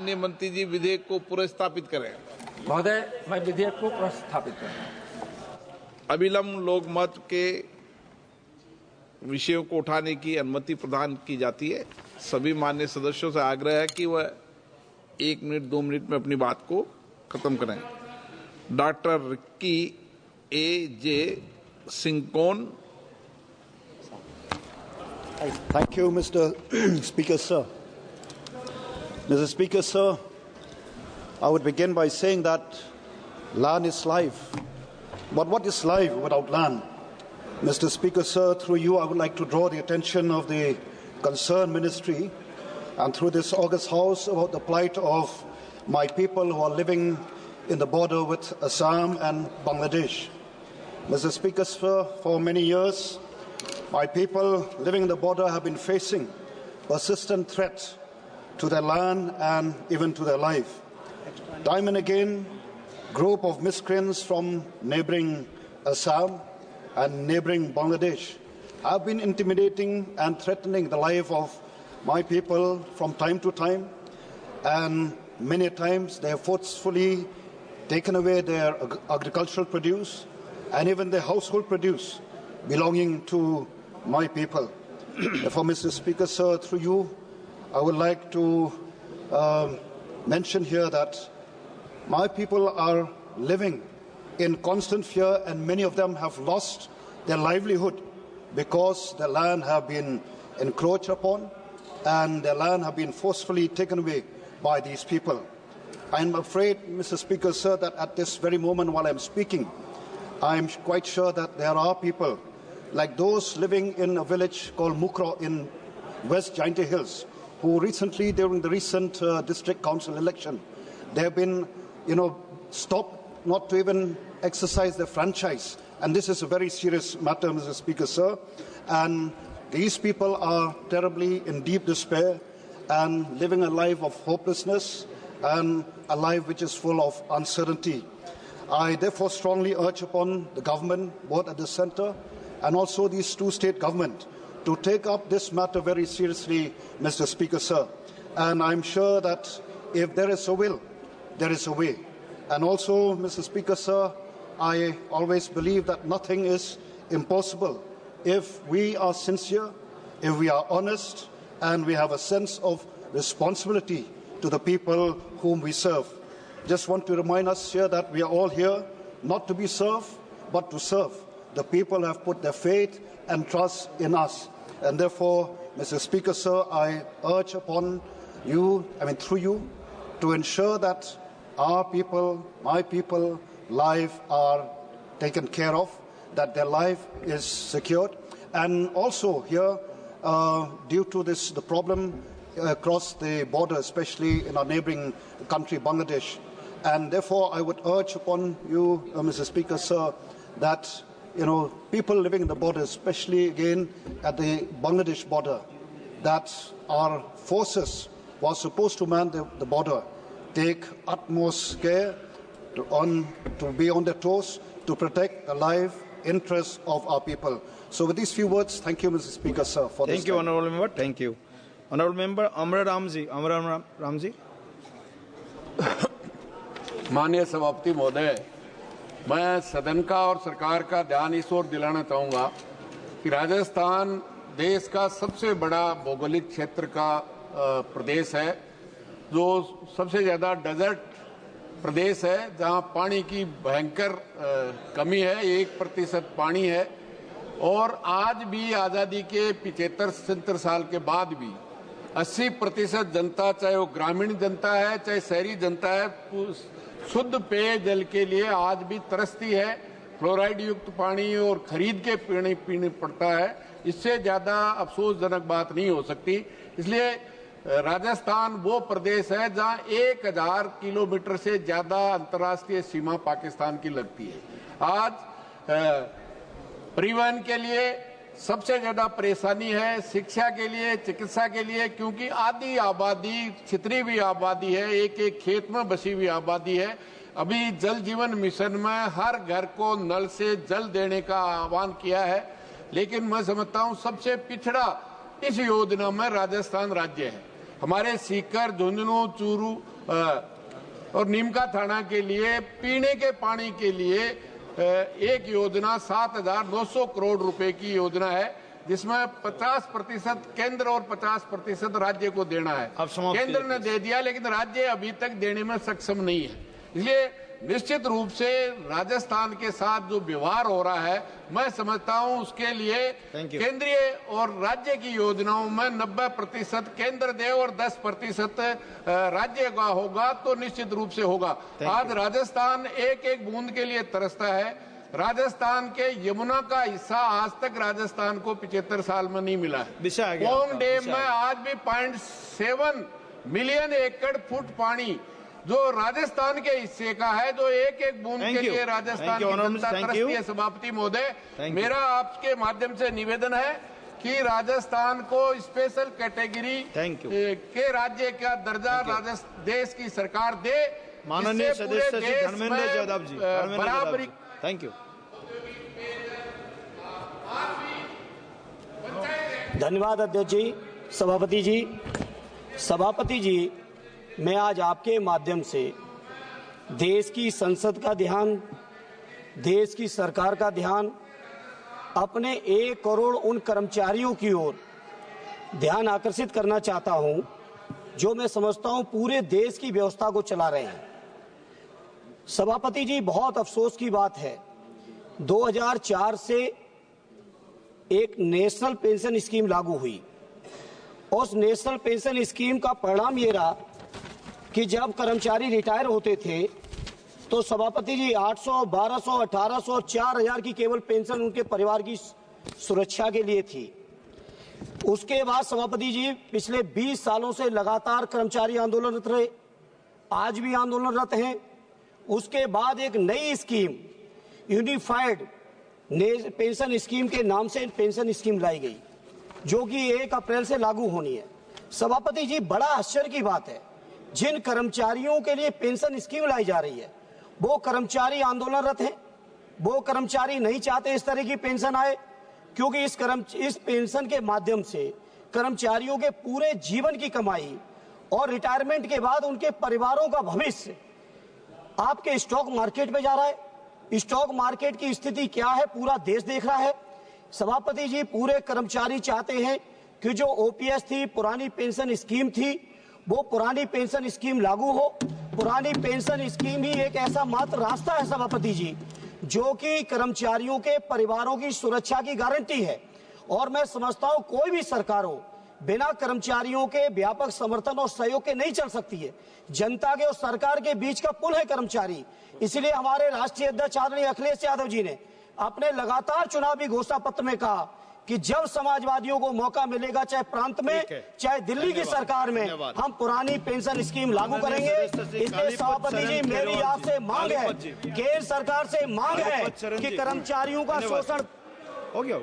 माननीय मंत्री जी विधेयक को पुनर्स्थापित करें। महोदय, मैं विधेयक को पुनर्स्थापित करूं। अविलंब लोकमत के विषयों को उठाने की अनुमति प्रदान की जाती है। सभी माननीय सदस्यों से आग्रह है कि वह 1 मिनट 2 मिनट में अपनी बात को खत्म करें। Doctor Ricky A.J. Sincon. Thank you, Mr. Speaker, sir. Mr. Speaker, sir, I would begin by saying that land is life. But what is life without land? Mr. Speaker, sir, through you, I would like to draw the attention of the concerned ministry and through this August House about the plight of my people who are living in the border with Assam and Bangladesh. Mr. Speaker, sir, for many years, my people living in the border have been facing persistent threats to their land and even to their life. Time and again, group of miscreants from neighboring Assam and neighboring Bangladesh have been intimidating and threatening the life of my people from time to time, and many times they have forcefully taken away their agricultural produce and even their household produce belonging to my people. Therefore, Mr. Speaker, sir, through you, I would like to mention here that my people are living in constant fear, and many of them have lost their livelihood because their land have been encroached upon and their land have been forcefully taken away by these people. I am afraid, Mr. Speaker, sir, that at this very moment while I am speaking, I am quite sure that there are people like those living in a village called Mukro in West Jaintia Hills, who recently, during the recent district council election, they have been, stopped not to even exercise their franchise. And this is a very serious matter, Mr. Speaker, sir. And these people are terribly in deep despair and living a life of hopelessness and a life which is full of uncertainty. I therefore strongly urge upon the government, both at the centre and also these two state governments, to take up this matter very seriously, Mr. Speaker, sir. And I'm sure that if there is a will, there is a way. And also, Mr. Speaker, sir, I always believe that nothing is impossible if we are sincere, if we are honest, and we have a sense of responsibility to the people whom we serve. Just want to remind us here that we are all here not to be served, but to serve. The people have put their faith and trust in us. And therefore, Mr. Speaker, sir, I urge upon you, through you, to ensure that our people, my people, life are taken care of, that their life is secured. And also here, due to the problem across the border, especially in our neighbouring country, Bangladesh. And therefore, I would urge upon you, Mr. Speaker, sir, that people living in the border, especially again at the Bangladesh border, that our forces who are supposed to man the border take utmost care to be on their toes to protect the life interests of our people. So with these few words, thank you, Mr. Speaker, sir, for this. Thank you, Honourable Member. Thank you. Honourable Member Amra Ramji. माननीय सभापति महोदय, मैं सदन का और सरकार का ध्यान इस ओर दिलाना चाहूँगा कि राजस्थान देश का सबसे बड़ा भौगोलिक क्षेत्र का प्रदेश है, जो सबसे ज़्यादा डेजर्ट प्रदेश है, जहाँ पानी की भयंकर कमी है, 1% पानी है। और आज भी आज़ादी के 75-77 साल के बाद भी 80% जनता, चाहे वो ग्रामीण जनता है चाहे शहरी जनता है, शुद्ध पेयजल के लिए आज भी तरसती है। फ्लोराइड युक्त पानी और खरीद के पीने पड़ता है। इससे ज़्यादा अफसोसजनक बात नहीं हो सकती। इसलिए राजस्थान वो प्रदेश है जहां 1000 किलोमीटर से ज़्यादा अंतर्राष्ट्रीय सीमा पाकिस्तान की लगती है। आज परिवहन के लिए सबसे ज़्यादा परेशानी है, शिक्षा के लिए, चिकित्सा के लिए, क्योंकि आधी आबादी छितरी हुई आबादी है, एक खेत में बसी हुई आबादी है। अभी जल जीवन मिशन में हर घर को नल से जल देने का आह्वान किया है, लेकिन मैं समझता हूँ सबसे पिछड़ा इस योजना में राजस्थान राज्य है। हमारे सीकर, झुंझुनू, चूरू और नीमका थाना के लिए पीने के पानी के लिए एक योजना 7,900 करोड़ रुपए की योजना है, जिसमें 50% केंद्र और 50% राज्य को देना है। केंद्र ने दे दिया, लेकिन राज्य अभी तक देने में सक्षम नहीं है। इसलिए निश्चित रूप से राजस्थान के साथ जो व्यवहार हो रहा है, मैं समझता हूं उसके लिए केंद्रीय और राज्य की योजनाओं में 90% केंद्र दे और 10% राज्य का होगा तो निश्चित रूप से होगा। आज राजस्थान एक एक बूंद के लिए तरसता है। राजस्थान के यमुना का हिस्सा आज तक राजस्थान को 75 साल में नहीं मिला है। पौंग डैम में आज भी 0.7 मिलियन एकड़ फुट पानी जो राजस्थान के हिस्से का है, जो एक एक बूंद के लिए राजस्थान की जनता तरसती है। सभापति महोदय, मेरा आपके माध्यम से निवेदन है कि राजस्थान को स्पेशल कैटेगरी के राज्य का दर्जा देश की सरकार दे। माननीय सदस्य श्री धर्मेंद्र जादव जी, बराबरी। Thank you. धन्यवाद अध्यक्ष जी। सभापति जी, मैं आज आपके माध्यम से देश की संसद का ध्यान, देश की सरकार का ध्यान अपने 1 करोड़ उन कर्मचारियों की ओर ध्यान आकर्षित करना चाहता हूं, जो मैं समझता हूं पूरे देश की व्यवस्था को चला रहे हैं। सभापति जी, बहुत अफसोस की बात है, 2004 से एक नेशनल पेंशन स्कीम लागू हुई। उस नेशनल पेंशन स्कीम का परिणाम ये रहा कि जब कर्मचारी रिटायर होते थे तो सभापति जी 800, 1200, 1800, 4000 की केवल पेंशन उनके परिवार की सुरक्षा के लिए थी। उसके बाद सभापति जी पिछले 20 सालों से लगातार कर्मचारी आंदोलनरत रहे, आज भी आंदोलनरत हैं। उसके बाद एक नई स्कीम यूनिफाइड पेंशन स्कीम के नाम से पेंशन स्कीम लाई गई, जो कि 1 अप्रैल से लागू होनी है। सभापति जी, बड़ा आश्चर्य की बात है, जिन कर्मचारियों के लिए पेंशन स्कीम लाई जा रही है वो कर्मचारी आंदोलनरत हैं। वो कर्मचारी नहीं चाहते इस तरह की पेंशन आए, क्योंकि इस पेंशन के माध्यम से कर्मचारियों के पूरे जीवन की कमाई और रिटायरमेंट के बाद उनके परिवारों का भविष्य आपके स्टॉक मार्केट में जा रहा है। स्टॉक मार्केट की स्थिति क्या है पूरा देश देख रहा है। सभापति जी, पूरे कर्मचारी चाहते हैं कि जो ओपीएस थी, पुरानी पेंशन स्कीम थी, वो पुरानी पेंशन स्कीम लागू हो। पुरानी पेंशन स्कीम ही एक ऐसा मात्र रास्ता है सभापति जी, जो कि कर्मचारियों के परिवारों की सुरक्षा की गारंटी है। और मैं समझता हूं कोई भी सरकार हो, बिना कर्मचारियों के व्यापक समर्थन और सहयोग के नहीं चल सकती है। जनता के और सरकार के बीच का पुल है कर्मचारी। इसलिए हमारे राष्ट्रीय अध्यक्ष आदरणीय अखिलेश यादव जी ने अपने लगातार चुनावी घोषणा पत्र में कहा कि जब समाजवादियों को मौका मिलेगा, चाहे प्रांत में चाहे दिल्ली की सरकार में, हम पुरानी पेंशन स्कीम लागू करेंगे। इसलिए सभापति जी, मेरी आपसे मांग है, केंद्र सरकार से मांग है कि कर्मचारियों का शोषण हो गया।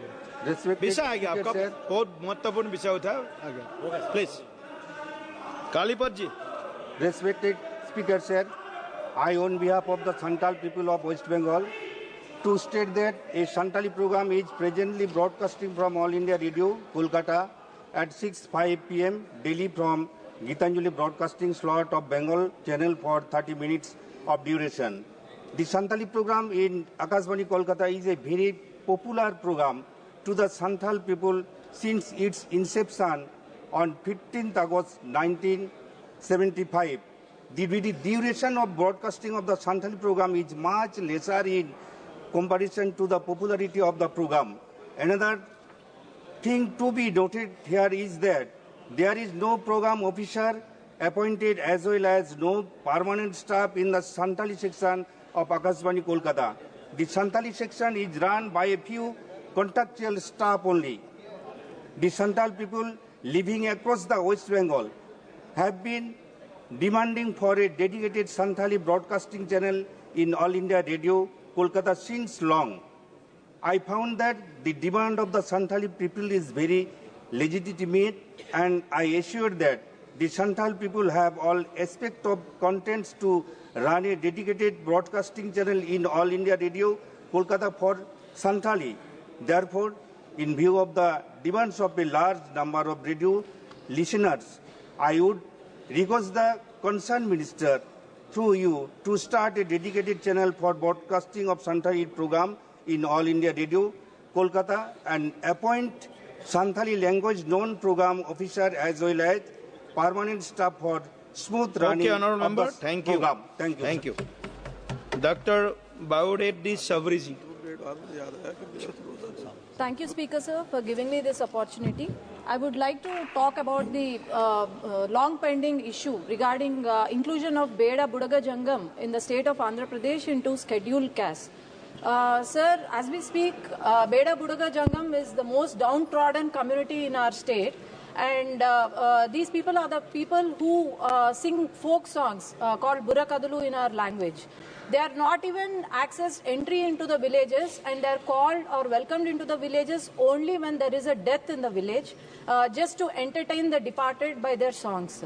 विषय आ गया आपका, बहुत महत्वपूर्ण विषय उठाया, please. Kalipat ji. Respected Speaker Sir, I on behalf of the Santal people of West Bengal to state that a Santali program is presently broadcasting from All India Radio, Kolkata at 6:05 p.m. daily from Gitanjali Broadcasting slot of Bengal channel for 30 minutes of duration. The Santali program in Akashvani Kolkata is a very popular program to the Santal people since its inception on 15th August 1975. The duration of broadcasting of the Santali program is much lesser in comparison to the popularity of the program. Another thing to be noted here is that there is no program officer appointed as well as no permanent staff in the Santali section of Akashvani Kolkata. The Santali section is run by a few contractual staff only. The Santal people living across the West Bengal have been demanding for a dedicated Santali broadcasting channel in All India Radio, Kolkata since long. I found that the demand of the Santali people is very legitimate, and I assure that the Santal people have all aspects of contents to run a dedicated broadcasting channel in All India Radio, Kolkata for Santali. Therefore, in view of the demands of a large number of radio listeners, I would request the concerned minister through you to start a dedicated channel for broadcasting of Santali program in All India Radio, Kolkata, and appoint Santali language known program officer as well as permanent staff for smooth running honourable of member. the Thank you. program. Thank you. Thank you. Dr. Baureddy Savriji. Thank you, Speaker, sir, for giving me this opportunity. I would like to talk about the long-pending issue regarding inclusion of Beda Budaga Jangam in the state of Andhra Pradesh into scheduled caste. Sir, as we speak, Beda Budaga Jangam is the most downtrodden community in our state. And these people are the people who sing folk songs called Burakadalu in our language. They are not even accessed entry into the villages, and they are called or welcomed into the villages only when there is a death in the village, just to entertain the departed by their songs.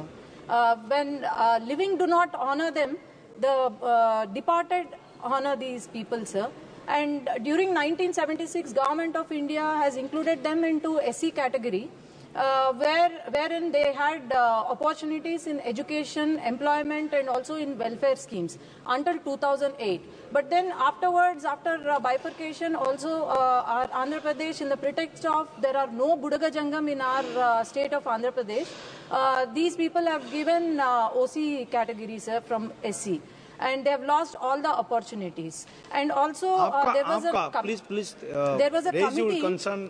When living do not honor them, the departed honor these people, sir. And during 1976, Government of India has included them into SC category. Wherein they had opportunities in education, employment, and also in welfare schemes until 2008. But then afterwards, after bifurcation, also our Andhra Pradesh, in the pretext of there are no Budaga Jangam in our state of Andhra Pradesh, these people have given OC categories from SC. And they have lost all the opportunities. And also there was a raise your committee. concern.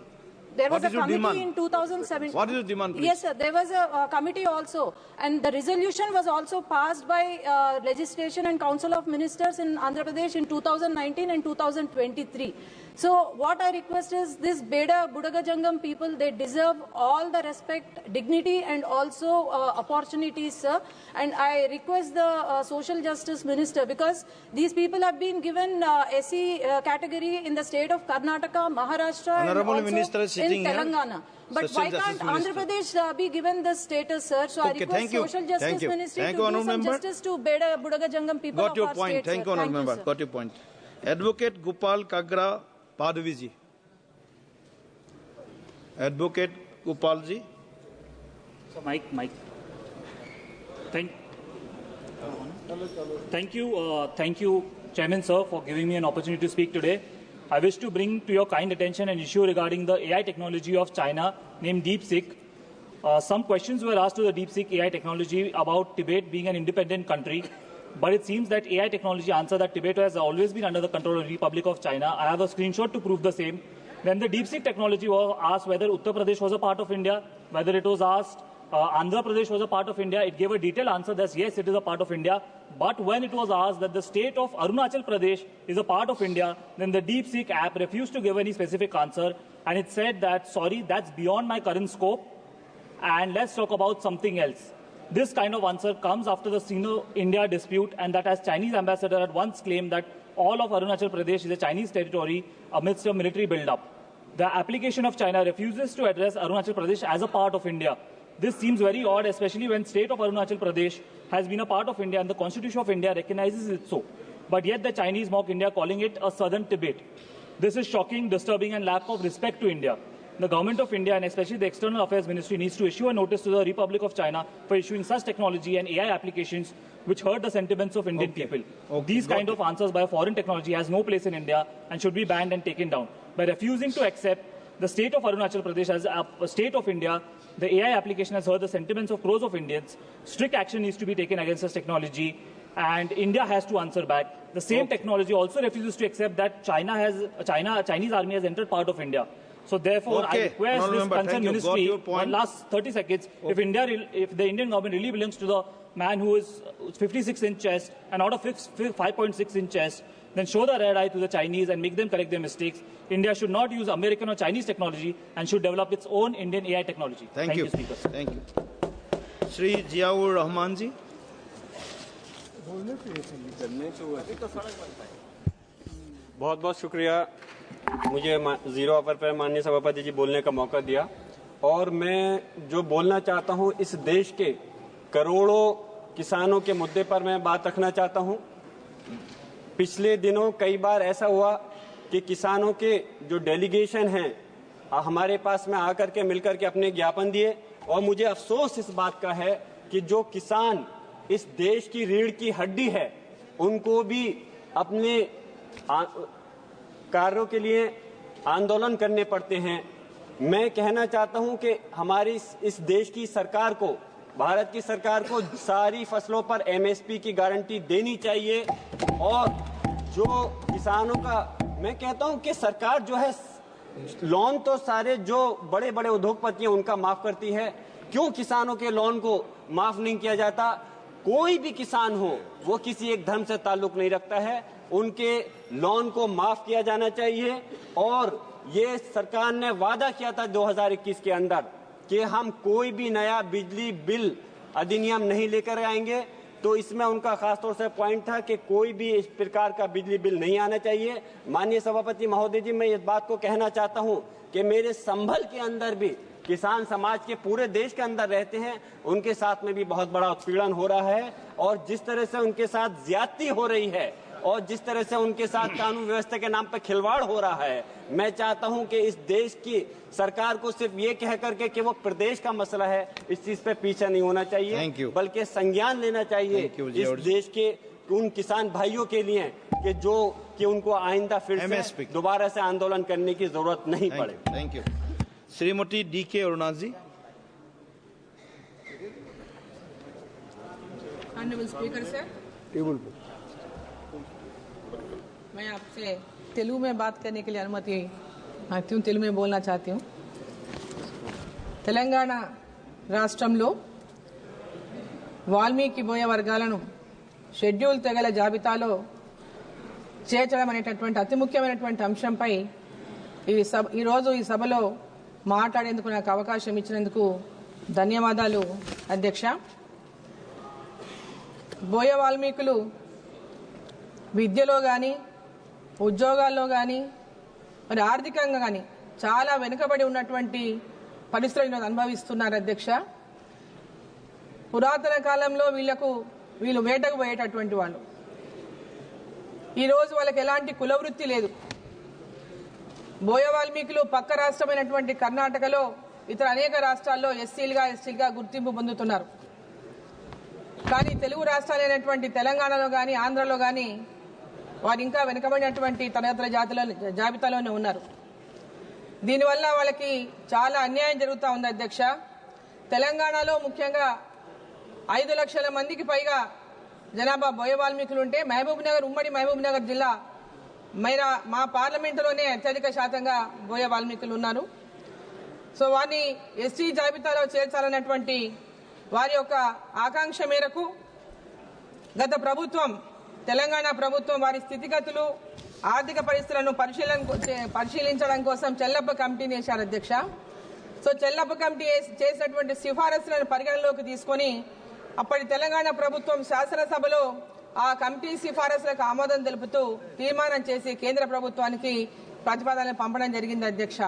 There was a your committee demand? in 2007. What is your demand, please? Yes, sir. There was a committee also. And the resolution was also passed by Legislation and Council of Ministers in Andhra Pradesh in 2019 and 2023. So what I request is this Beda Budaga Jangam people, they deserve all the respect, dignity, and also opportunities, sir. And I request the Social Justice Minister, because these people have been given SC category in the state of Karnataka, Maharashtra, Honorable and also Minister is sitting in here. Telangana. But Social why can't Justice Andhra Minister. Pradesh be given this status, sir? So I Okay, request thank you. Social Justice Thank you. Ministry Thank to you, do Honourable some Member. justice to Beda Budaga Jangam people Got of your our point. state, Thank you, sir. Honourable Member. sir. Got your point. Advocate Gopal Kagra Padviji. Advocate Gopalji. So, Mike. Thank you, Chairman, sir, for giving me an opportunity to speak today. I wish to bring to your kind attention an issue regarding the AI technology of China named DeepSeek. Some questions were asked to the DeepSeek AI technology about Tibet being an independent country, but it seems that AI technology answered that Tibet has always been under the control of the Republic of China. I have a screenshot to prove the same. When the DeepSeek technology was asked whether Uttar Pradesh was a part of India, whether it was asked Andhra Pradesh was a part of India, it gave a detailed answer that yes, it is a part of India. But when it was asked that the state of Arunachal Pradesh is a part of India, then the DeepSeek app refused to give any specific answer, and it said that, sorry, that's beyond my current scope, and let's talk about something else. This kind of answer comes after the Sino-India dispute, and that as Chinese ambassador had once claimed that all of Arunachal Pradesh is a Chinese territory amidst a military build-up. The application of China refuses to address Arunachal Pradesh as a part of India. This seems very odd, especially when state of Arunachal Pradesh has been a part of India and the Constitution of India recognizes it so. But yet the Chinese mock India, calling it a southern Tibet. This is shocking, disturbing, and lack of respect to India. The Government of India, and especially the External Affairs Ministry, needs to issue a notice to the Republic of China for issuing such technology and AI applications which hurt the sentiments of Indian people. These kind of answers by a foreign technology has no place in India and should be banned and taken down. By refusing to accept the state of Arunachal Pradesh as a state of India, the AI application has hurt the sentiments of crores of Indians. Strict action needs to be taken against this technology, and India has to answer back. The same technology also refuses to accept that Chinese army has entered part of India. So therefore, I request this concerned ministry, one last 30 seconds, if the Indian government really belongs to the man who is 56-inch chest and out of 5.6-inch chest, then show the red eye to the Chinese and make them correct their mistakes. India should not use American or Chinese technology and should develop its own Indian AI technology. Thank you, Speaker. Thank you. Shri Ziaur Rahman ji. बहुत बहुत शुक्रिया मुझे zero hour पर माननीय सभापति जी बोलने का मौका दिया। और मैं जो बोलना चाहता हूं, इस देश के करोड़ों किसानों के मुद्दे पर मैं बात रखना चाहता हूं। पिछले दिनों कई बार ऐसा हुआ कि किसानों के जो डेलीगेशन हैं हमारे पास में आकर के मिलकर के अपने ज्ञापन दिए, और मुझे अफसोस इस बात का है कि जो किसान इस देश की रीढ़ की हड्डी है, उनको भी अपने कार्यों के लिए आंदोलन करने पड़ते हैं। मैं कहना चाहता हूं कि हमारी इस देश की सरकार को, भारत की सरकार को सारी फसलों पर एमएसपी की गारंटी देनी चाहिए। और जो किसानों का, मैं कहता हूं कि सरकार जो है लोन तो सारे जो बड़े बड़े उद्योगपति हैं उनका माफ करती है, क्यों किसानों के लोन को माफ नहीं किया जाता? कोई भी किसान हो, वो किसी एक धर्म से ताल्लुक नहीं रखता है, उनके लोन को माफ किया जाना चाहिए। और ये सरकार ने वादा किया था 2021 के अंदर कि हम कोई भी नया बिजली बिल अधिनियम नहीं लेकर आएंगे, तो इसमें उनका खासतौर से पॉइंट था कि कोई भी इस प्रकार का बिजली बिल नहीं आना चाहिए। माननीय सभापति महोदय जी, मैं इस बात को कहना चाहता हूं कि मेरे संभल के अंदर भी किसान समाज के पूरे देश के अंदर रहते हैं, उनके साथ में भी बहुत बड़ा उत्पीड़न हो रहा है। और जिस तरह से उनके साथ ज्यादती हो रही है और जिस तरह से उनके साथ कानून व्यवस्था के नाम पर खिलवाड़ हो रहा है, मैं चाहता हूं कि इस देश की सरकार को सिर्फ ये कह करके कि वो प्रदेश का मसला है, इस चीज पे पीछे नहीं होना चाहिए, बल्कि संज्ञान लेना चाहिए इस देश के उन किसान भाइयों के लिए कि उनको आइंदा फिर से दोबारा से आंदोलन करने की जरूरत नहीं पड़े। Thank you. Shrimati DK Aruna ji. Honourable speaker sir, मैं आपसे तेलुगु में बात करने के लिए अनुमति मांगती हूँ। तेलुगु में बोलना चाहती हूँ। తెలంగాణ రాష్ట్రంలో వాల్మీకి బోయ వర్గాలను షెడ్యూల్ తెగల జాబితాలో చేర్చడం అనేటటువంటి అతి ముఖ్యమైనటువంటి అంశంపై ఈరోజు ఈ సభలో మాట్లాడేందుకు నాకు అవకాశం ఇచ్చినందుకు ధన్యవాదాలు అధ్యక్ష. బోయ వాల్మీకులు విద్యలో కానీ, ఉద్యోగాల్లో కానీ, మరి ఆర్థికంగా కానీ చాలా వెనుకబడి ఉన్నటువంటి పరిస్థితులను అనుభవిస్తున్నారు అధ్యక్ష. పురాతన కాలంలో వీళ్ళు వేటకు పోయేటటువంటి వాళ్ళు. ఈరోజు వాళ్ళకి ఎలాంటి కులవృత్తి లేదు. బోయ వాల్మీకులు పక్క రాష్ట్రమైనటువంటి కర్ణాటకలో, ఇతర అనేక రాష్ట్రాల్లో ఎస్టీలుగా గుర్తింపు పొందుతున్నారు. కానీ తెలుగు రాష్ట్రాలైనటువంటి తెలంగాణలో కానీ, ఆంధ్రలో కానీ వారు ఇంకా వెనుకబడినటువంటి తరగతుల జాబితాలోనే ఉన్నారు. దీనివల్ల వాళ్ళకి చాలా అన్యాయం జరుగుతూ ఉంది అధ్యక్ష. తెలంగాణలో ముఖ్యంగా 5 లక్షల మందికి పైగా జనాభా బోయ వాల్మీకులు ఉంటే, ఉమ్మడి మహబూబ్ నగర్ జిల్లా మా పార్లమెంటులోనే అత్యధిక శాతంగా బోయ వాల్మీకులు ఉన్నారు. సో వారిని ఎస్టీ జాబితాలో చేర్చాలన్నటువంటి వారి యొక్క ఆకాంక్ష మేరకు గత ప్రభుత్వం, తెలంగాణ ప్రభుత్వం వారి స్థితిగతులు, ఆర్థిక పరిస్థితులను పరిశీలించడం కోసం చెల్లప్ప కమిటీని వేశారు అధ్యక్ష. సో చెల్లప్ప కమిటీ చేసినటువంటి సిఫారసులను పరిగణలోకి తీసుకొని అప్పటి తెలంగాణ ప్రభుత్వం శాసనసభలో ఆ కమిటీ సిఫారసులకు ఆమోదం తెలుపుతూ తీర్మానం చేసి కేంద్ర ప్రభుత్వానికి ప్రతిపాదనలు పంపడం జరిగింది అధ్యక్ష.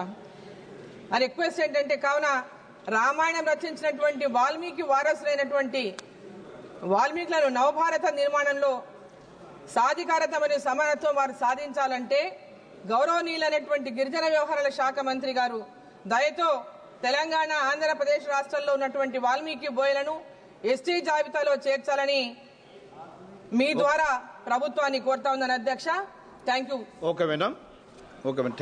ఆ రిక్వెస్ట్ ఏంటంటే, కావున రామాయణం రచించినటువంటి వాల్మీకి వారసులైనటువంటి వాల్మీకులను నవభారత నిర్మాణంలో సాధికారత మరియు సమానత్వం వారు సాధించాలంటే గౌరవనీయులైనటువంటి గిరిజన వ్యవహారాల శాఖ మంత్రి గారు దయతో తెలంగాణ, ఆంధ్రప్రదేశ్ రాష్ట్రాల్లో ఉన్నటువంటి వాల్మీకి బోయలను ఎస్టీ జాబితాలో చేర్చాలని మీ ద్వారా ప్రభుత్వాన్ని కోరుతా ఉన్నాను అధ్యక్ష. Thank you. Okay madam.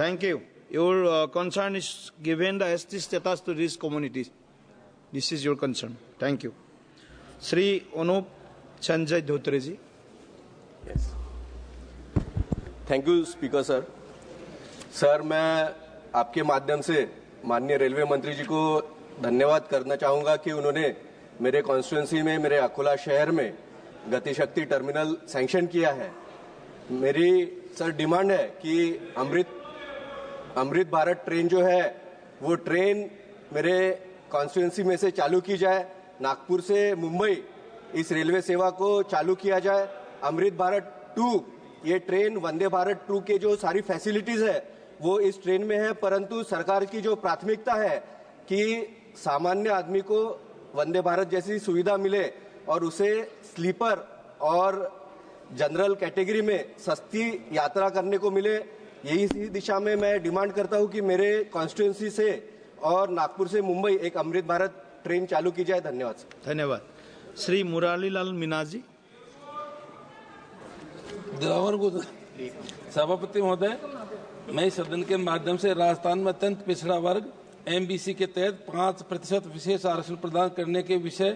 Thank you. Your concern is given the ST status to these communities. This is your concern. Thank you. Shri Anup Sanjay Dhotre ji. Yes. Thank you, Speaker sir. Sir, मैं आपके माध्यम से माननीय railway मंत्री जी को धन्यवाद करना चाहूँगा कि उन्होंने मेरे कॉन्स्टिट्यूंसी में, मेरे अकोला शहर में गतिशक्ति टर्मिनल सैंक्शन किया है. मेरी सर डिमांड है कि अमृत भारत ट्रेन जो है वो ट्रेन मेरे कॉन्स्टिट्यूंसी में से चालू की जाए. नागपुर से मुंबई इस रेलवे सेवा को चालू किया जाए. अमृत भारत 2, ये ट्रेन वंदे भारत 2 के जो सारी फैसिलिटीज है वो इस ट्रेन में है, परंतु सरकार की जो प्राथमिकता है कि सामान्य आदमी को वंदे भारत जैसी सुविधा मिले और उसे स्लीपर और जनरल कैटेगरी में सस्ती यात्रा करने को मिले. यही दिशा में मैं डिमांड करता हूं कि मेरे कॉन्स्टिट्यूंसी से और नागपुर से मुंबई एक अमृत भारत ट्रेन चालू की जाए. धन्यवाद. धन्यवाद. श्री मुरारीलाल मीना जी। दिलावर गुजर सभापति महोदय, मैं इस सदन के माध्यम से राजस्थान में अत्यंत पिछड़ा वर्ग एमबीसी के तहत 5% विशेष आरक्षण प्रदान करने के विषय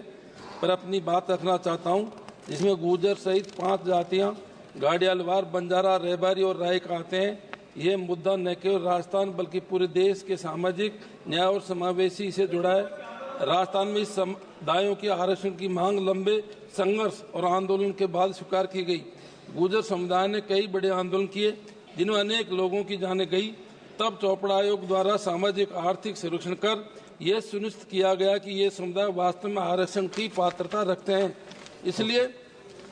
पर अपनी बात रखना चाहता हूं, जिसमें गुर्जर सहित 5 जातियां गाड़ियालवार, बंजारा, रेबारी और राइक आते हैं। ये मुद्दा न केवल राजस्थान बल्कि पूरे देश के सामाजिक न्याय और समावेशी से जुड़ा है। राजस्थान में इस समुदायों की आरक्षण की मांग लंबे संघर्ष और आंदोलन के बाद स्वीकार की गई। गुर्जर समुदाय ने कई बड़े आंदोलन किए, जिनमें अनेक लोगों की जानें गई। तब चोपड़ा आयोग द्वारा सामाजिक आर्थिक सर्वेक्षण कर यह सुनिश्चित किया गया कि ये समुदाय वास्तव में आरक्षण की पात्रता रखते हैं। इसलिए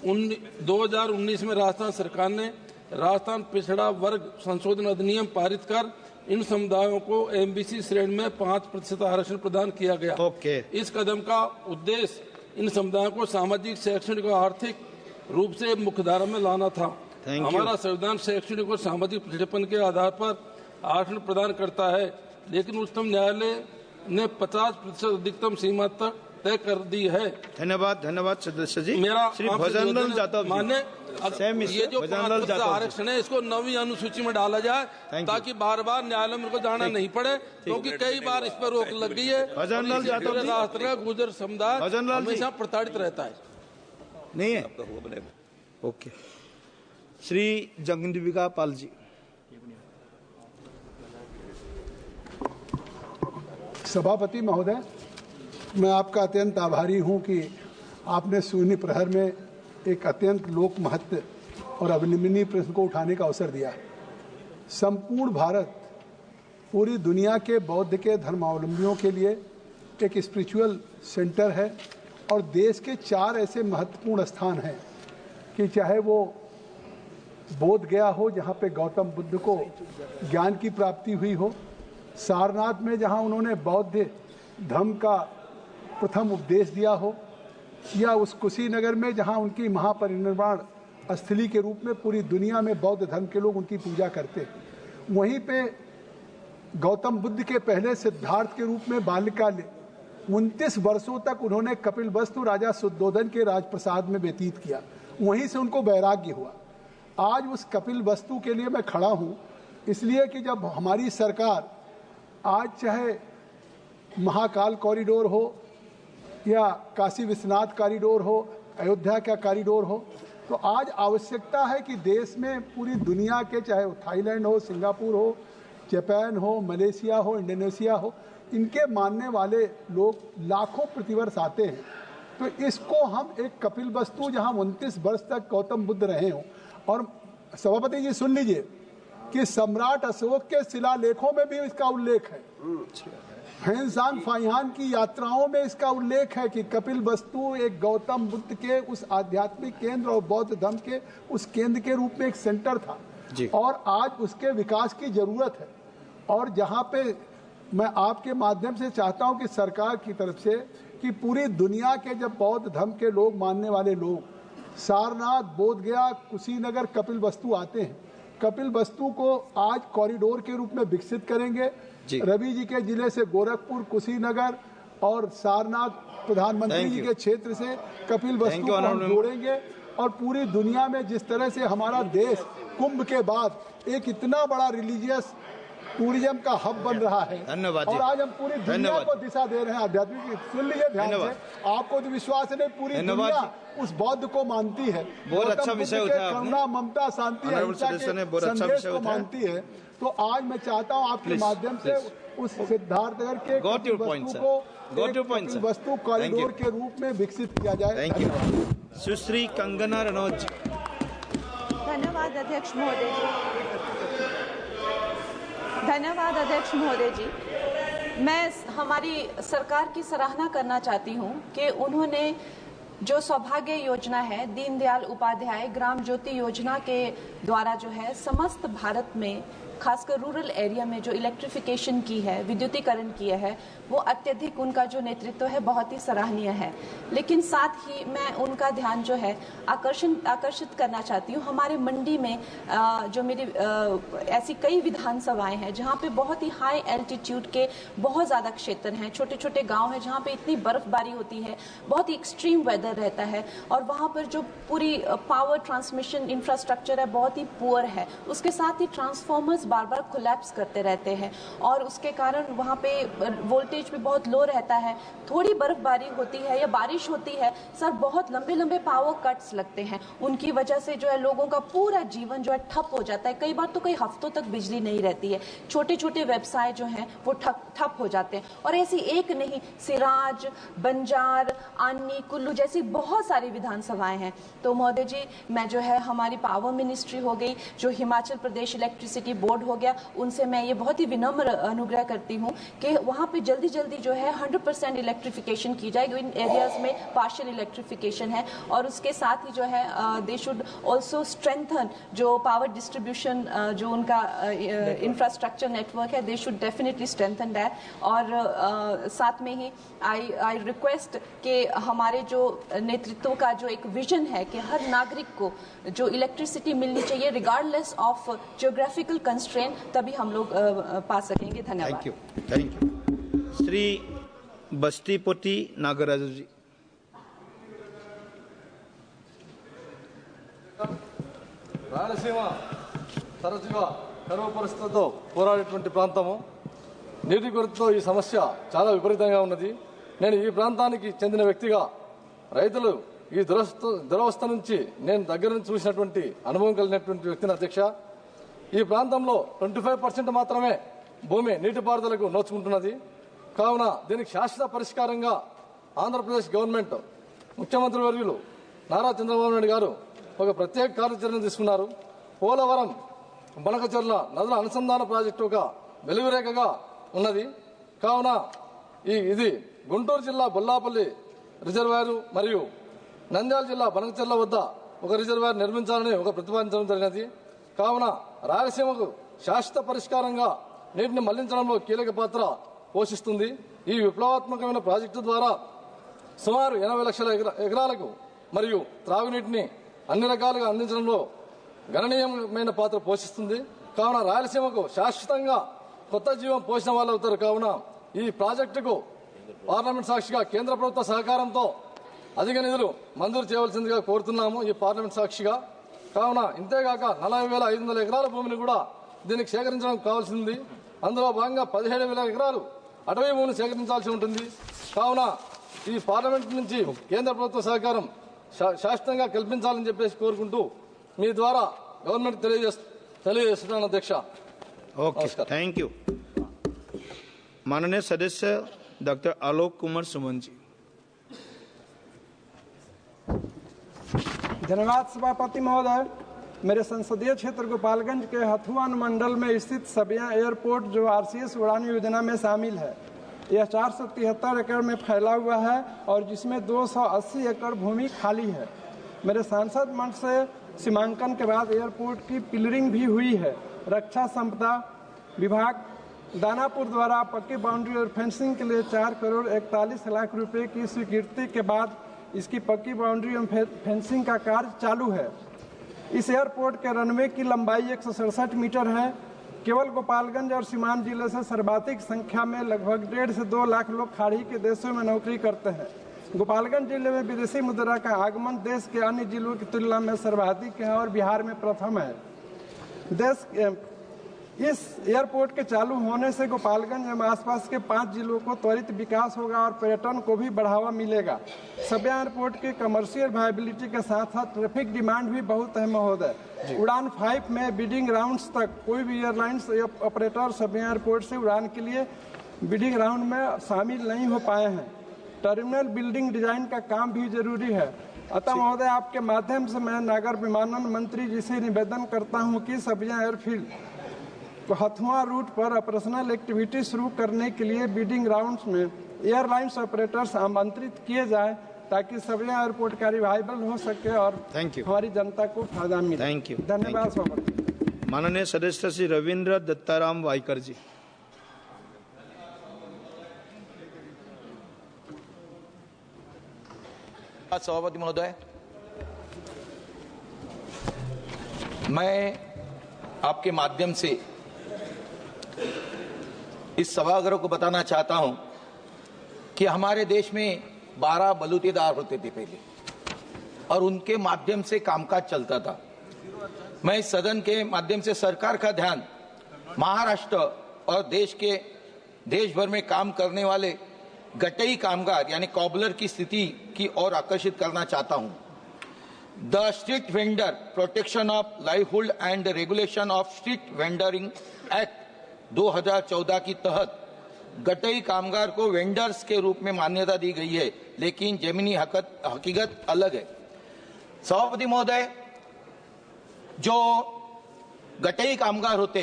2019 में राजस्थान सरकार ने राजस्थान पिछड़ा वर्ग संशोधन अधिनियम पारित कर इन समुदायों को एमबीसी श्रेणी में 5% आरक्षण प्रदान किया गया। इस कदम का उद्देश्य इन समुदायों को सामाजिक, शैक्षणिक और आर्थिक रूप से मुख्यधारा में लाना था। हमारा संविधान शैक्षणिक और सामाजिक पिछड़ेपन के आधार पर आरक्षण प्रदान करता है, लेकिन उच्चतम न्यायालय ने 50% अधिकतम सीमा तक तय कर दी है। धन्यवाद सदस्य जी। मेरा श्री भजनलाल जाटव माने ये जो 5% आरक्षण है इसको 9वीं अनुसूची में डाला जाए, ताकि बार बार न्यायालय में जाना नहीं पड़े, क्योंकि कई बार इस पर रोक लग गई है। भजनलाल जाटव जी, राष्ट्र का गुर्जर समुदाय हमेशा प्रताड़ित रहता है। नहीं है? ओके। श्री जगदीबिका पाल जी। सभापति महोदय, मैं आपका अत्यंत आभारी हूं कि आपने सुनी प्रहर में एक अत्यंत लोक महत्व और अविलंबनीय प्रश्न को उठाने का अवसर दिया। संपूर्ण भारत पूरी दुनिया के बौद्ध के धर्मावलंबियों के लिए एक स्पिरिचुअल सेंटर है और देश के 4 ऐसे महत्वपूर्ण स्थान हैं कि चाहे वो बोध गया हो, जहाँ पे गौतम बुद्ध को ज्ञान की प्राप्ति हुई हो, सारनाथ में जहाँ उन्होंने बौद्ध धर्म का प्रथम उपदेश दिया हो, या उस कुशीनगर में जहाँ उनकी महापरिनिर्वाण स्थली के रूप में पूरी दुनिया में बौद्ध धर्म के लोग उनकी पूजा करते। वहीं पे गौतम बुद्ध के पहले सिद्धार्थ के रूप में बाल्यकाल 29 वर्षों तक उन्होंने कपिलवस्तु राजा शुद्धोधन के राजप्रसाद में व्यतीत किया। वहीं से उनको वैराग्य हुआ। आज उस कपिलवस्तु के लिए मैं खड़ा हूँ, इसलिए कि जब हमारी सरकार आज चाहे महाकाल कॉरिडोर हो या काशी विश्वनाथ कॉरिडोर हो, अयोध्या का कॉरिडोर हो, तो आज आवश्यकता है कि देश में पूरी दुनिया के, चाहे थाईलैंड हो, सिंगापुर हो, जापान हो, मलेशिया हो, इंडोनेशिया हो, इनके मानने वाले लोग लाखों प्रतिवर्ष आते हैं। तो इसको हम एक कपिलवस्तु जहां 29 वर्ष तक गौतम बुद्ध रहे हों, और सभापति जी सुन लीजिए कि सम्राट अशोक के शिलालेखों में भी इसका उल्लेख है। फैनसांग फाइहान की यात्राओं में इसका उल्लेख है कि कपिलवस्तु एक गौतम बुद्ध के उस आध्यात्मिक केंद्र और बौद्ध धर्म के उस केंद्र के रूप में एक सेंटर था और आज उसके विकास की जरूरत है। और जहां पे मैं आपके माध्यम से चाहता हूं कि सरकार की तरफ से कि पूरी दुनिया के जब बौद्ध धर्म के लोग, मानने वाले लोग सारनाथ, बोधगया, कुशीनगर, कपिलवस्तु आते हैं, कपिलवस्तु को आज कॉरिडोर के रूप में विकसित करेंगे। रवि जी के जिले से गोरखपुर, कुशीनगर और सारनाथ, प्रधानमंत्री जी के क्षेत्र से कपिलवस्तु को हम जोड़ेंगे। और पूरी दुनिया में जिस तरह से हमारा देश कुंभ के बाद एक इतना बड़ा रिलीजियस टूरिज्म का हब बन रहा है, और आज हम पूरी दुनिया को दिशा दे रहे हैं आध्यात्मिक। सुन लीजिए ध्यान से, आपको तो विश्वास है, पूरी दुनिया उस बौद्ध को मानती है, बहुत अच्छा विषय उठाया आपने। करुणा, ममता, शांति, अहिंसा के संदेश को मानती है। तो आज मैं चाहता हूं आपके माध्यम से उस सिद्धार्थनगर के वस्तु कॉरिडोर के रूप में विकसित किया जाए। सुश्री कंगना रनौत जी। धन्यवाद अध्यक्ष महोदय जी। धन्यवाद अध्यक्ष महोदय जी। मैं हमारी सरकार की सराहना करना चाहती हूं कि उन्होंने जो सौभाग्य योजना है, दीनदयाल उपाध्याय ग्राम ज्योति योजना के द्वारा जो है समस्त भारत में खासकर रूरल एरिया में जो इलेक्ट्रिफिकेशन की है, विद्युतीकरण किया है, वो अत्यधिक उनका जो नेतृत्व है बहुत ही सराहनीय है। लेकिन साथ ही मैं उनका ध्यान जो है आकर्षित करना चाहती हूँ। हमारे मंडी में जो मेरी ऐसी कई विधानसभाएं हैं जहाँ पे बहुत ही हाई एल्टीट्यूड के बहुत ज़्यादा क्षेत्र हैं, छोटे छोटे गांव हैं जहाँ पे इतनी बर्फबारी होती है, बहुत ही एक्सट्रीम वेदर रहता है और वहाँ पर जो पूरी पावर ट्रांसमिशन इंफ्रास्ट्रक्चर है बहुत ही पुअर है। उसके साथ ही ट्रांसफॉर्मर्स बार बार कोलैप्स करते रहते हैं और उसके कारण वहाँ पे वोल्टेज भी बहुत लो रहता है। थोड़ी बर्फबारी होती है या बारिश होती है सर, बहुत लंबे लंबे पावर कट्स लगते हैं। उनकी वजह से जो है लोगों का पूरा जीवन जो है ठप हो जाता है। कई बार तो कई हफ्तों तक बिजली नहीं रहती है। छोटे छोटे व्यवसाय जो हैं वो ठप हो जाते हैं। और ऐसी एक नहीं, सिराज, बंजार, आनी, कुल्लू जैसी बहुत सारी विधानसभाएं हैं। तो महोदय जी, मैं जो है हमारी पावर मिनिस्ट्री हो गई, जो हिमाचल प्रदेश इलेक्ट्रिसिटी बोर्ड हो गया, उनसे मैं ये बहुत ही विनम्र अनुग्रह करती हूँ कि वहाँ पे जल्दी जल्दी जो है 100% इलेक्ट्रिफिकेशन की जाएगी। इन एरियाज में पार्शियल इलेक्ट्रिफिकेशन है और उसके साथ ही जो है दे शुड ऑल्सो स्ट्रेंथन जो पावर डिस्ट्रीब्यूशन जो उनका इंफ्रास्ट्रक्चर नेटवर्क है, they should definitely strengthen that. और साथ में ही आई रिक्वेस्ट कि हमारे जो नेतृत्व का जो एक विजन है कि हर नागरिक को जो इलेक्ट्रिसिटी मिलनी चाहिए रिगार्डलेस ऑफ जियोग्राफिकल कंस्ट्रेंट, तभी हम लोग पा सकेंगे। धन्यवाद। Thank you. श्री बस्तीपोती नागराजु जी। రాయలసీమ తరచుగా కరువు పరిస్థితులతో పోరాడేటువంటి ప్రాంతము. నీటి కొరతతో ఈ సమస్య చాలా విపరీతంగా ఉన్నది. నేను ఈ ప్రాంతానికి చెందిన వ్యక్తిగా రైతులు ఈ దురవస్థ నుంచి నేను దగ్గర నుంచి చూసినటువంటి అనుభవం కలిగినటువంటి వ్యక్తిని అధ్యక్ష. ఈ ప్రాంతంలో 25% మాత్రమే భూమి నీటిపారుదలకు నోచుకుంటున్నది. కావున దీనికి శాశ్వత పరిష్కారంగా ఆంధ్రప్రదేశ్ గవర్నమెంట్ ముఖ్యమంత్రి వర్యులు నారా చంద్రబాబు నాయుడు గారు ఒక ప్రత్యేక కార్యాచరణ తీసుకున్నారు. పోలవరం బనకచెర్ల నదుల అనుసంధాన ప్రాజెక్టు ఒక వెలుగురేఖగా ఉన్నది. కావున ఇది గుంటూరు జిల్లా బొల్లాపల్లి రిజర్వాయర్ మరియు నంద్యాల జిల్లా బనకచెర్ల వద్ద ఒక రిజర్వాయర్ నిర్మించాలని ఒక ప్రతిపాదించడం జరిగినది. కావున రాయలసీమకు శాశ్వత పరిష్కారంగా నీటిని మళ్లించడంలో కీలక పాత్ర పోషిస్తుంది. ఈ విప్లవాత్మకమైన ప్రాజెక్టు ద్వారా సుమారు 80 లక్షల ఎకరాలకు మరియు త్రాగునీటిని అన్ని రకాలుగా అందించడంలో గణనీయమైన పాత్ర పోషిస్తుంది. కావున రాయలసీమకు శాశ్వతంగా కొత్త జీవం పోసిన వాళ్ళు అవుతారు. కావున ఈ ప్రాజెక్టుకు పార్లమెంట్ సాక్షిగా కేంద్ర ప్రభుత్వ సహకారంతో అధిక నిధులు మంజూరు చేయవలసిందిగా కోరుతున్నాము ఈ పార్లమెంట్ సాక్షిగా. కావున ఇంతేగాక 40,500 ఎకరాల భూమిని కూడా దీనికి సేకరించడం కావాల్సింది. అందులో భాగంగా 17,000 ఎకరాలు అటవీ భూమిని సేకరించాల్సి ఉంటుంది. కావున ఈ పార్లమెంట్ నుంచి కేంద్ర ప్రభుత్వ సహకారం శాశ్వతంగా కల్పించాలని చెప్పేసి కోరుకుంటూ మీ ద్వారా గవర్నమెంట్ తెలియజేస్తున్నాను అధ్యక్ష. Okay, thank you. माननीय सदस्य डॉक्टर आलोक कुमार सुमन जी। धन्यवाद सभापति महोदय। मेरे संसदीय क्षेत्र गोपालगंज के हथुआ अनुमंडल में स्थित सबिया एयरपोर्ट जो RCS उड़ान योजना में शामिल है, यह 473 एकड़ में फैला हुआ है और जिसमें 280 एकड़ भूमि खाली है। मेरे सांसद मंच से सीमांकन के बाद एयरपोर्ट की पिलरिंग भी हुई है। रक्षा संपदा विभाग दानापुर द्वारा पक्की बाउंड्री और फेंसिंग के लिए 4 करोड़ 41 लाख रुपए की स्वीकृति के बाद इसकी पक्की बाउंड्री और फेंसिंग का कार्य चालू है। इस एयरपोर्ट के रनवे की लंबाई 167 मीटर है। केवल गोपालगंज और सीमांत जिले से सर्वाधिक संख्या में लगभग 1.5 से 2 लाख लोग खाड़ी के देशों में नौकरी करते हैं। गोपालगंज जिले में विदेशी मुद्रा का आगमन देश के अन्य जिलों की तुलना में सर्वाधिक है और बिहार में प्रथम है। इस एयरपोर्ट के चालू होने से गोपालगंज एवं आसपास के 5 जिलों को त्वरित विकास होगा और पर्यटन को भी बढ़ावा मिलेगा। सबिया एयरपोर्ट की कमर्शियल वायबिलिटी के साथ साथ ट्रैफिक डिमांड भी बहुत है महोदय। उड़ान 5 में बिडिंग राउंड्स तक कोई भी एयरलाइंस ऑपरेटर सबिया एयरपोर्ट से उड़ान के लिए बिडिंग राउंड में शामिल नहीं हो पाए हैं। टर्मिनल बिल्डिंग डिजाइन का काम भी जरूरी है। अतः महोदय, आपके माध्यम से मैं नागर विमानन मंत्री जी से निवेदन करता हूं कि सबिया एयरफील्ड हथुआ रूट पर ऑपरेशनल एक्टिविटी शुरू करने के लिए बिडिंग राउंड्स में एयरलाइंस ऑपरेटर्स आमंत्रित किए जाए ताकि सबिया एयरपोर्ट का रिवाइवल हो सके और हमारी जनता को फायदा मिले। Thank you. धन्यवाद सभापति। माननीय सदस्य श्री रविंद्र दत्ताराम वाइकर जी। सभापति महोदय, मैं आपके माध्यम से इस सभागृह को बताना चाहता हूं कि हमारे देश में 12 बलूतेदार होते थे पहले और उनके माध्यम से कामकाज चलता था। मैं इस सदन के माध्यम से सरकार का ध्यान महाराष्ट्र और देश भर में काम करने वाले गटई कामगार यानी कॉबलर की स्थिति की ओर आकर्षित करना चाहता हूं। The street vendor protection of livelihood and regulation of street wandering act 2014 के तहत गटई कामगार को वेंडर्स के रूप में मान्यता दी गई है, लेकिन जमीनी हकीकत अलग है। सभापति महोदय, जो गटई कामगार होते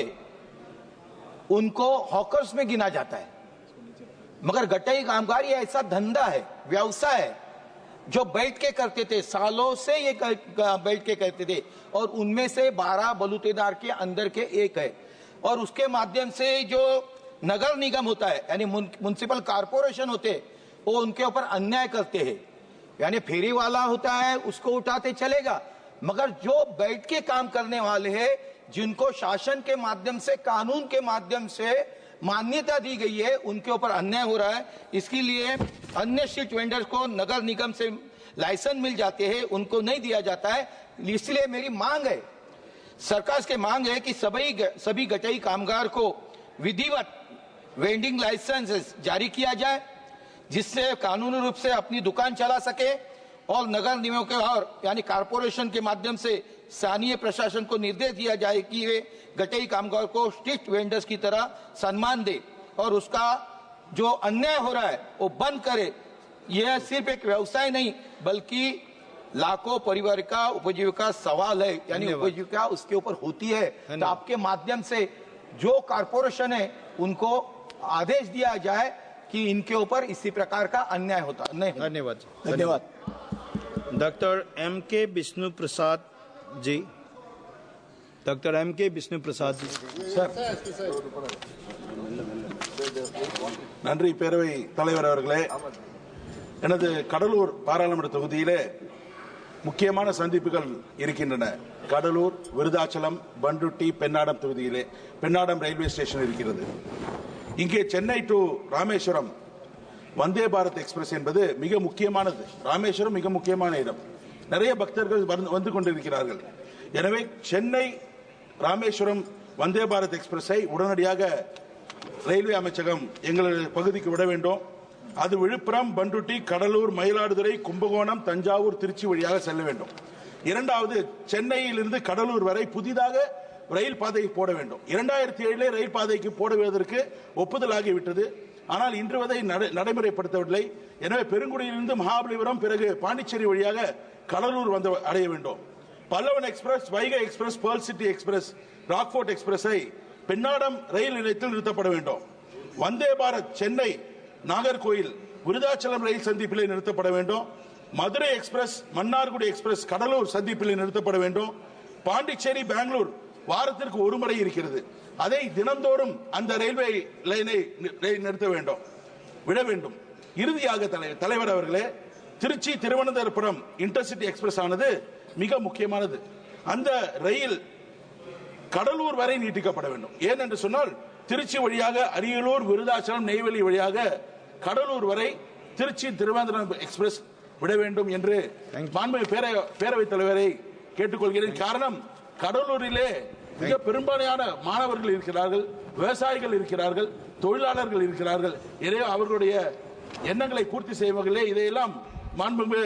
उनको हॉकर्स में गिना जाता है, मगर गटई कामगार ये ऐसा धंधा है, व्यवसाय है जो बैठ के करते थे, सालों से ये बैठ के करते थे और उनमें से 12 बलूतेदार के अंदर के एक है। और उसके माध्यम से जो नगर निगम होता है यानी म्युनिसिपल कारपोरेशन होते वो उनके ऊपर अन्याय करते हैं, यानी फेरी वाला होता है उसको उठाते चलेगा, मगर जो बैठ के काम करने वाले हैं जिनको शासन के माध्यम से कानून के माध्यम से मान्यता दी गई है उनके ऊपर अन्याय हो रहा है। इसके लिए अन्य स्ट्रीट वेंडर्स को नगर निगम से लाइसेंस मिल जाते हैं, उनको नहीं दिया जाता है। इसलिए मेरी मांग है, सरकार के मांग है कि सभी गटई कामगार को विधिवत वेंडिंग लाइसेंस जारी किया जाए, जिससे कानूनी रूप से अपनी दुकान चला सके और नगर निगमों के और यानी कारपोरेशन के माध्यम से स्थानीय प्रशासन को निर्देश दिया जाए कि वे गटई कामगार को स्ट्रीट वेंडर्स की तरह सम्मान दे और उसका जो अन्याय हो रहा है वो बंद करे। यह सिर्फ एक व्यवसाय नहीं बल्कि लाखों परिवार का उपजीविका सवाल है, यानी उपजीविका उसके ऊपर होती है। तो आपके माध्यम से जो कारपोरेशन है उनको आदेश दिया जाए कि इनके ऊपर इसी प्रकार का अन्याय होता नहीं। धन्यवाद। धन्यवाद। Doctor M.K. Vishnu Prasad ji. Doctor M.K. Vishnu Prasad ji. நன்றி பேரவை தலைவர் அவர்களே, எனது கடலூர் பாராளுமன்ற தொகுதியிலே முக்கியமான சந்திப்புகள் இருக்கின்றன. கடலூர், விருதாச்சலம், பண்ருட்டி, பெண்ணாடம் தொகுதியிலே பெண்ணாடம் ரயில்வே ஸ்டேஷன் இருக்கிறது. இங்கே சென்னை டு ராமேஸ்வரம் வந்தே பாரத் எக்ஸ்பிரஸ் என்பது மிக முக்கியமானது. ராமேஸ்வரம் மிக முக்கியமான இடம், நிறைய பக்தர்கள் வந்து கொண்டிருக்கிறார்கள். எனவே சென்னை ராமேஸ்வரம் வந்தே பாரத் எக்ஸ்பிரஸை உடனடியாக ரயில்வே அமைச்சகம் எங்களுடைய பகுதிக்கு விட வேண்டும். அது விழுப்புரம், பண்ருட்டி, கடலூர், மயிலாடுதுறை, கும்பகோணம், தஞ்சாவூர், திருச்சி வழியாக செல்ல வேண்டும். இரண்டாவது, சென்னையிலிருந்து கடலூர் வரை புதிதாக ரயில் பாதை போட வேண்டும். 2007 ரயில் பாதைக்கு போடுவதற்கு ஒப்புதலாகிவிட்டது. ஆனால் இன்று வரை நடைமுறைப்படுத்தவில்லை. எனவே பெருங்குடியிலிருந்து மகாபலிபுரம் பிறகு பாண்டிச்சேரி வழியாக கடலூர் வந்து அடைய வேண்டும். Pallavan express, Vaigai express, pearl city express, Rockfort எக்ஸ்பிரஸை பெண்ணாடம் ரயில் நிலையத்தில் நிறுத்தப்பட வேண்டும். வந்தே பாரத் சென்னை நாகர்கோயில் விருதாச்சலம் ரயில் சந்திப்பிலே நிறுத்தப்பட வேண்டும். மதுரை எக்ஸ்பிரஸ், மன்னார்குடி எக்ஸ்பிரஸ் கடலூர் சந்திப்பிலே நிறுத்தப்பட வேண்டும். பாண்டிச்சேரி, பெங்களூர் வாரத்திற்கு ஒரு முறை இருக்கிறது, அதை தினந்தோறும் அந்த ரயில்வே லைனை நிறுத்த வேண்டும், விட வேண்டும். இறுதியாக தலைவர் அவர்களே, திருச்சி திருவனந்தபுரம் இன்டர்சிட்டி எக்ஸ்பிரஸ் ஆனது மிக முக்கியமானது. அந்த ரயில் கடலூர் வரை நீட்டிக்கப்பட வேண்டும். ஏனென்று சொன்னால் திருச்சி வழியாக அரியலூர், விருதாச்சலம், நெய்வேலி வழியாக கடலூர் வரை திருச்சி திருவனந்தபுரம் எக்ஸ்பிரஸ் விட வேண்டும் என்று மாண்புமிகு பேரவைத் தலைவரை கேட்டுக்கொள்கிறேன். காரணம், கடலூரிலே மிக பெரும்பாலான மாணவர்கள் இருக்கிறார்கள், விவசாயிகள் இருக்கிறார்கள், தொழிலாளர்கள் இருக்கிறார்கள். எனவே அவர்களுடைய எண்ணங்களை பூர்த்தி செய்யும் வகையிலே இதையெல்லாம் மாண்புமிகு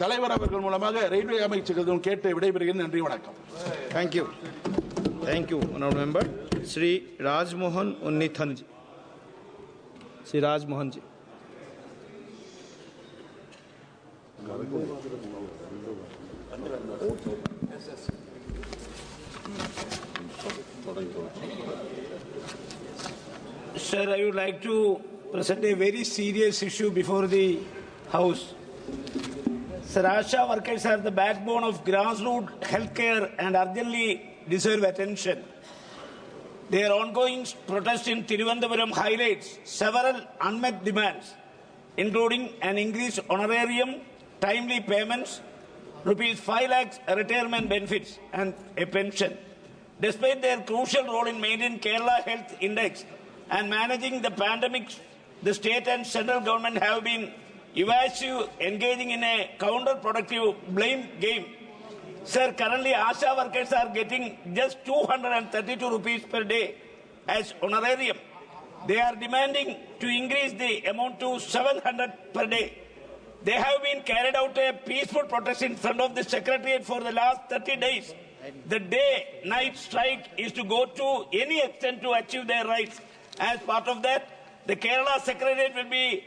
தலைவர் அவர்கள் மூலமாக ரயில்வே அமைச்சகம் கேட்டு விடைபெறுகிறேன். நன்றி, வணக்கம். Thank you. Thank you honorable member. Shri Rajmohan Unnithan ji. Shri Rajmohan ji. Sir, I would like to present a very serious issue before the House. Sir, ASHA workers are the backbone of grassroots healthcare and urgently deserve attention. Their ongoing protest in Thiruvananthapuram highlights several unmet demands, including an increased honorarium, timely payments, ₹5 lakhs retirement benefits, and a pension. Despite their crucial role in maintaining Kerala Health Index and managing the pandemic, the state and central government have been evasive, engaging in a counterproductive blame game. Sir, currently ASHA workers are getting just 232 rupees per day as honorarium. They are demanding to increase the amount to 700 per day. They have been carried out a peaceful protest in front of the Secretariat for the last 30 days. The day-night strike is to go to any extent to achieve their rights. As part of that, the Kerala Secretariat will be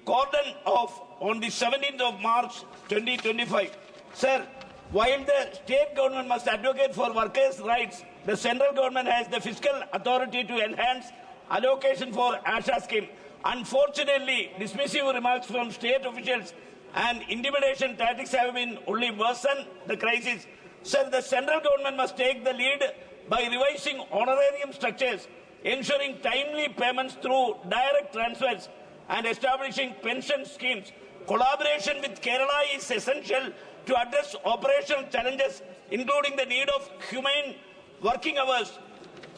cordoned off on the 17th of March 2025. Sir, while the state government must advocate for workers' rights, the central government has the fiscal authority to enhance allocation for ASHA scheme. Unfortunately, dismissive remarks from state officials and intimidation tactics have been only worsened the crisis. Sir, the central government must take the lead by revising honorarium structures, ensuring timely payments through direct transfers, and establishing pension schemes. Collaboration with Kerala is essential to address operational challenges, including the need of humane working hours.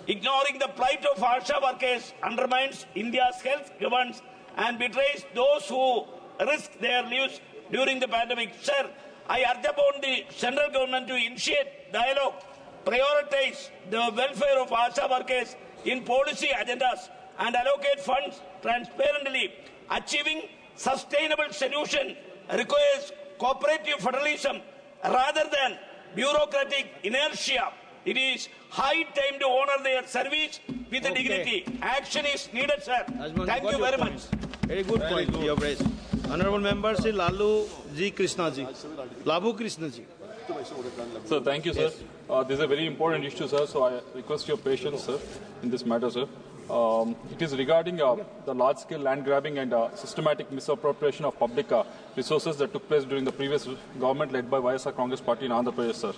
Ignoring the plight of ASHA workers undermines India's health governance and betrays those who risk their lives during the pandemic. Sir, I urge upon the central government to initiate dialogue, prioritize the welfare of ASHA workers in policy agendas, and allocate funds transparently. Achieving sustainable solution requires cooperative federalism rather than bureaucratic inertia. It is high time to honor their service with dignity. Action is needed, sir. Thank you very much. Very good point you have raised. Honorable Member Sri Lalu Ji Krishna Ji. Labu Krishna Ji. Sir, thank you, sir. This is a very important issue, sir, so I request your patience, sir, in this matter, sir. It is regarding the large-scale land grabbing and systematic misappropriation of public resources that took place during the previous government led by YSR Congress Party in Andhra Pradesh, sir.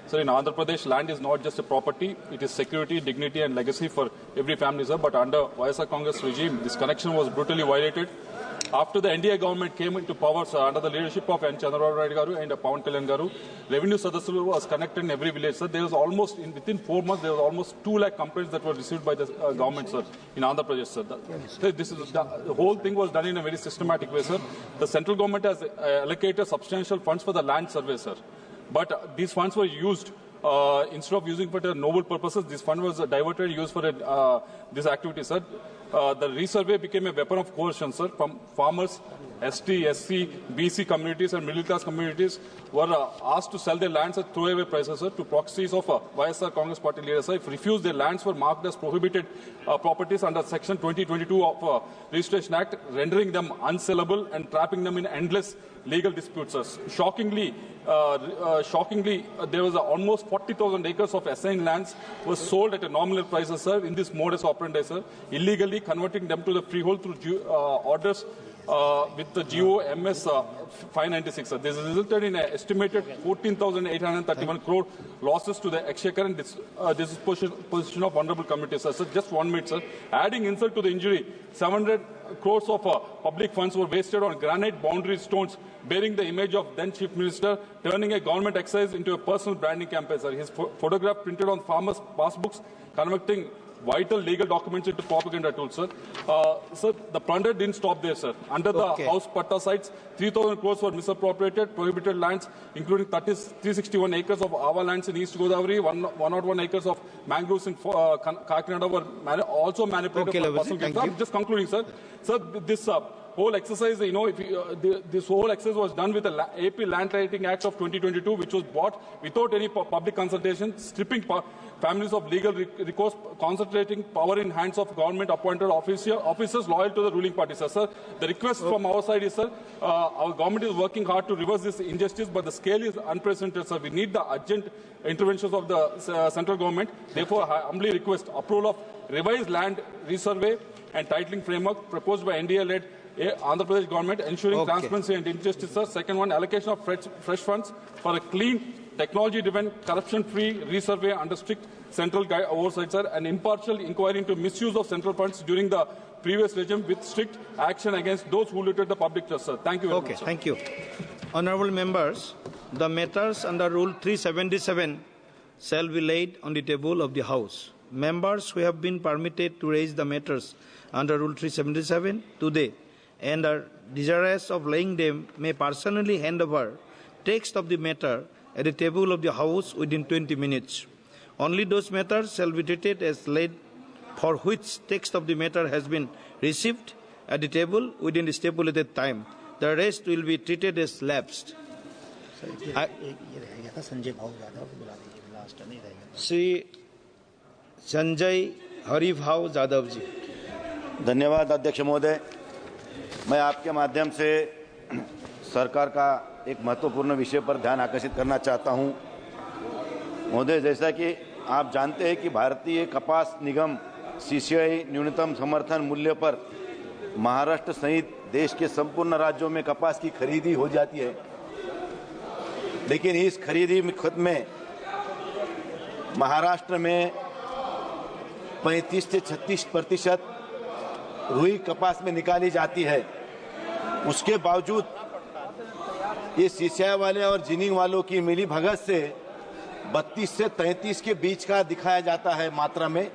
Sir, in Andhra Pradesh, land is not just a property, it is security, dignity and legacy for every family, sir. But under YSR Congress regime, this connection was brutally violated. After the NDA government came into power, sir, under the leadership of N. Chandrababu Naidu Garu and Pawan Kalyan Garu, revenue Sadasulu was connected in every village, sir. There was almost, within 4 months, there was almost 2 lakh complaints that were received by the government, sir, in Andhra Pradesh, sir. The whole thing was done in a very systematic way, sir. The central government has allocated substantial funds for the land survey, sir. But these funds were used, instead of using for noble purposes, this fund was diverted and used for this activity, sir. The resurvey became a weapon of coercion, sir. From farmers, ST, SC, BC communities and middle class communities were asked to sell their lands at throwaway prices, sir, to proxies of YSR Congress Party leaders, sir. If refused, their lands were marked as prohibited properties under Section 2022 of Registration Act, rendering them unsellable and trapping them in endless legal disputes, sir. Shockingly, there was almost 40,000 acres of assigned lands was sold at a nominal price, sir, in this modus operandi, sir, illegally converting them to the freehold through orders with the GO MS 596. Sir. This resulted in an estimated 14,831 crore losses to the exchequer and disposition of vulnerable communities. Sir. So just 1 minute, sir. Adding insult to the injury, 700 crores of public funds were wasted on granite boundary stones bearing the image of then Chief Minister, turning a government exercise into a personal branding campaign, sir. His photograph printed on farmers' passbooks, converting vital legal documents into propaganda tools, sir. Sir, the plunder didn't stop there, sir. Under the House Patta sites, 3,000 crores were misappropriated, prohibited lands, including 361 acres of Ava lands in East Godavari, 101 acres of mangroves in Kakinada were also manipulated for personal gain. I'm just concluding, sir. Sir, this whole exercise, you know, this whole exercise was done with the AP Land Titling Act of 2022, which was bought without any public consultation, stripping families of legal recourse, concentrating power in hands of government-appointed officers loyal to the ruling party, sir. Sir, the request from our side is, sir, our government is working hard to reverse this injustice, but the scale is unprecedented, sir. We need the urgent interventions of the central government. Therefore, I humbly request approval of revised land resurvey and titling framework proposed by NDA-led Andhra Pradesh government, ensuring transparency and injustice, sir. Second one, allocation of fresh funds for a clean technology-driven, corruption-free resurvey under strict central oversight, sir, an impartial inquiry into misuse of central funds during the previous regime with strict action against those who looted the public trust, sir. Thank you very much, sir. Thank you. Honorable members, the matters under Rule 377 shall be laid on the table of the House. Members who have been permitted to raise the matters under Rule 377 today and are desirous of laying them may personally hand over text of the matter at the table of the House within 20 minutes. Only those matters shall be treated as laid for which text of the matter has been received at the table within the stipulated time. The rest will be treated as lapsed. Shri Sanjay Haribhau Jadhav ji. धन्यवाद अध्यक्ष महोदय। मैं आपके माध्यम से सरकार का एक महत्वपूर्ण विषय पर ध्यान आकर्षित करना चाहता हूं। महोदय, जैसा कि आप जानते हैं कि भारतीय कपास निगम सीसीआई न्यूनतम समर्थन मूल्य पर महाराष्ट्र सहित देश के संपूर्ण राज्यों में कपास की खरीदी हो जाती है, लेकिन इस खरीदी में महाराष्ट्र में 35 से 36% रुई कपास में निकाली जाती है। उसके बावजूद ये सीसीआई वाले और जिनिंग वालों की मिली भगत से 32 से 33 के बीच का दिखाया जाता है मात्रा में।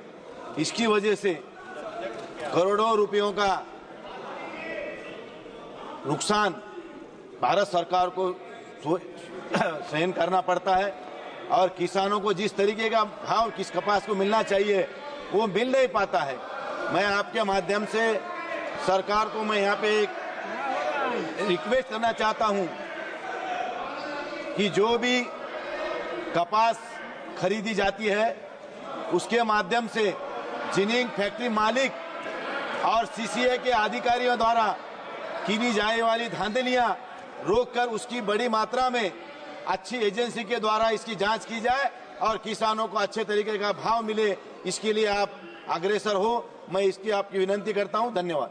इसकी वजह से करोड़ों रुपयों का नुकसान भारत सरकार को सहन करना पड़ता है और किसानों को जिस तरीके का भाव किस कपास को मिलना चाहिए वो मिल नहीं पाता है। मैं आपके माध्यम से सरकार को मैं यहाँ पे एक रिक्वेस्ट करना चाहता हूँ कि जो भी कपास खरीदी जाती है उसके माध्यम से जिनिंग फैक्ट्री मालिक और सीसीआई के अधिकारियों द्वारा की जाने वाली धांधलियां रोककर उसकी बड़ी मात्रा में अच्छी एजेंसी के द्वारा इसकी जांच की जाए और किसानों को अच्छे तरीके का भाव मिले, इसके लिए आप अग्रसर हो। मैं इसकी आपकी विनती करता हूं। धन्यवाद।